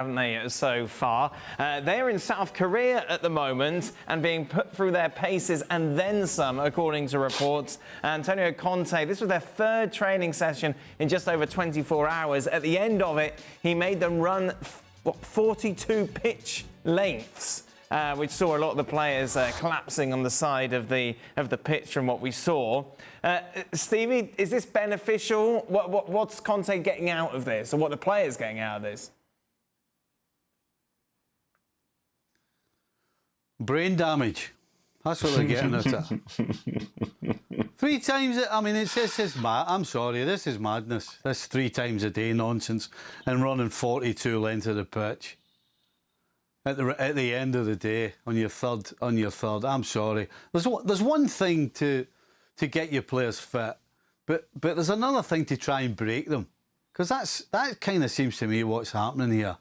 Haven't they, so far? They're in South Korea at the moment and being put through their paces and then some, according to reports. Antonio Conte, this was their third training session in just over 24 hours. At the end of it, he made them run 42 pitch lengths, which saw a lot of the players collapsing on the side of the pitch from what we saw. Stevie, is this beneficial? What's Conte getting out of this, or what the players getting out of this? Brain damage. That's what they're getting at it. 3 times, I mean, this is mad. I'm sorry, this is madness. This 3 times a day nonsense and running 42 lengths of the pitch at the end of the day on your third. I'm sorry. There's one thing to get your players fit, but there's another thing to try and break them, because that kind of seems to me what's happening here.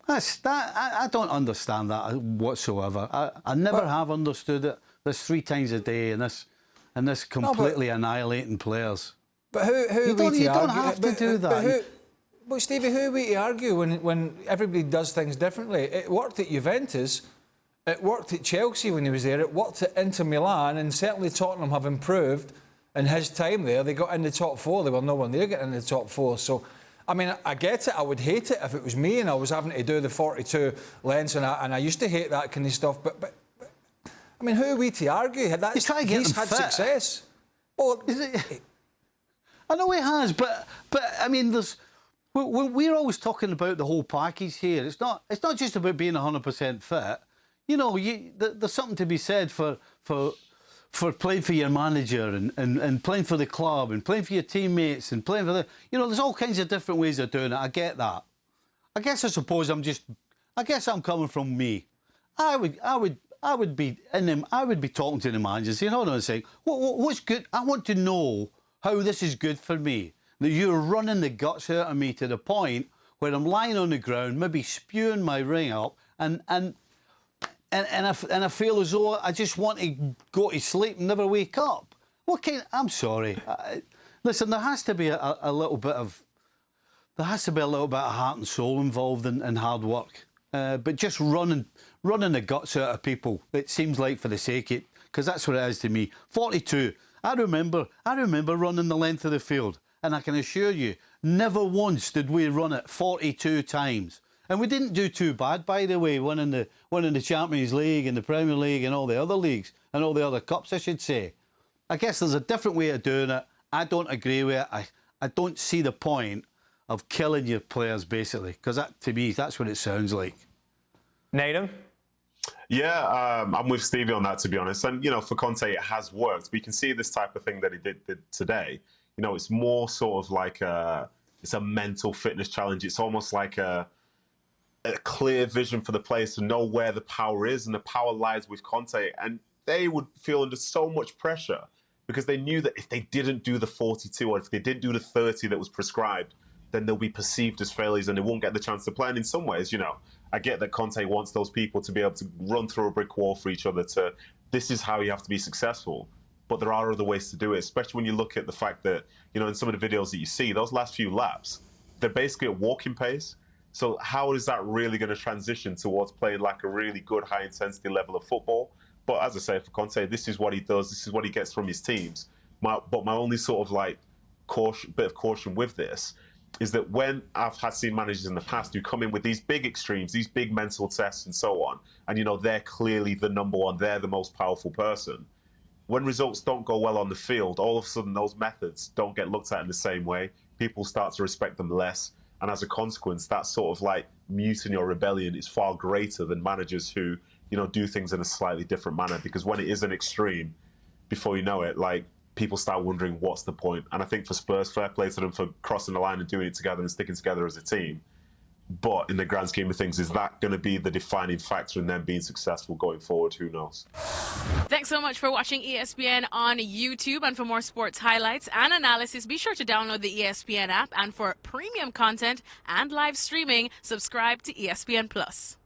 I don't understand that whatsoever. I never have understood it. There's 3 times a day and this completely annihilating players. But who you don't have to do that. But Stevie, who are we to argue when everybody does things differently? It worked at Juventus, it worked at Chelsea when he was there, it worked at Inter Milan, and certainly Tottenham have improved in his time there. They got in the top 4. They were nowhere near getting in the top 4. So, I mean, I get it. I would hate it if it was me and I was having to do the 42 lengths, and I used to hate that kind of stuff. But I mean, who are we to argue? He's had success. Well, I know he has, but I mean, we're always talking about the whole package here. It's not just about being 100% fit. You know, there's something to be said for playing for your manager and playing for the club and playing for your teammates and playing for the... You know, there's all kinds of different ways of doing it. I get that. I guess I'm coming from me. I would be talking to the managers, you know what I'm saying? What's good? I want to know how this is good for me. That you're running the guts out of me to the point where I'm lying on the ground, maybe spewing my ring up, and I feel as though I just want to go to sleep and never wake up. I'm sorry. Listen, there has to be a little bit of heart and soul involved in hard work. But just running the guts out of people, it seems like for the sake of it, because that's what it is to me. 42. I remember running the length of the field, and I can assure you, never once did we run it 42 times. And we didn't do too bad, by the way, winning the Champions League and the Premier League and all the other leagues and all the other cups, I should say. I guess there's a different way of doing it. I don't agree with it. I don't see the point of killing your players, basically, because to me, that's what it sounds like. Nathan? Yeah, I'm with Stevie on that, to be honest. And, you know, for Conte, it has worked. We can see this type of thing that he did today. You know, it's more sort of like it's a mental fitness challenge. It's almost like a clear vision for the players to know where the power is, and the power lies with Conte. And they would feel under so much pressure because they knew that if they didn't do the 42 or if they didn't do the 30 that was prescribed, then they'll be perceived as failures and they won't get the chance to play. And in some ways, you know, I get that Conte wants those people to be able to run through a brick wall for each other this is how you have to be successful. But there are other ways to do it, especially when you look at the fact that, you know, in some of the videos that you see, those last few laps, they're basically at walking pace. So how is that really going to transition towards playing like a really good high-intensity level of football? But as I say, for Conte, this is what he does. This is what he gets from his teams. But my only sort of like bit of caution with this is that when I've seen managers in the past who come in with these big extremes, these big mental tests and so on, and, you know, they're clearly the number one, they're the most powerful person. When results don't go well on the field, all of a sudden those methods don't get looked at in the same way. People start to respect them less. And as a consequence, that sort of like mutiny or rebellion is far greater than managers who, you know, do things in a slightly different manner. Because when it is an extreme, before you know it, like, people start wondering what's the point. And I think for Spurs, fair play to them for crossing the line and doing it together and sticking together as a team. But in the grand scheme of things, is that going to be the defining factor in them being successful going forward? Who knows? Thanks so much for watching ESPN on YouTube. And for more sports highlights and analysis, be sure to download the ESPN app. And for premium content and live streaming, subscribe to ESPN Plus.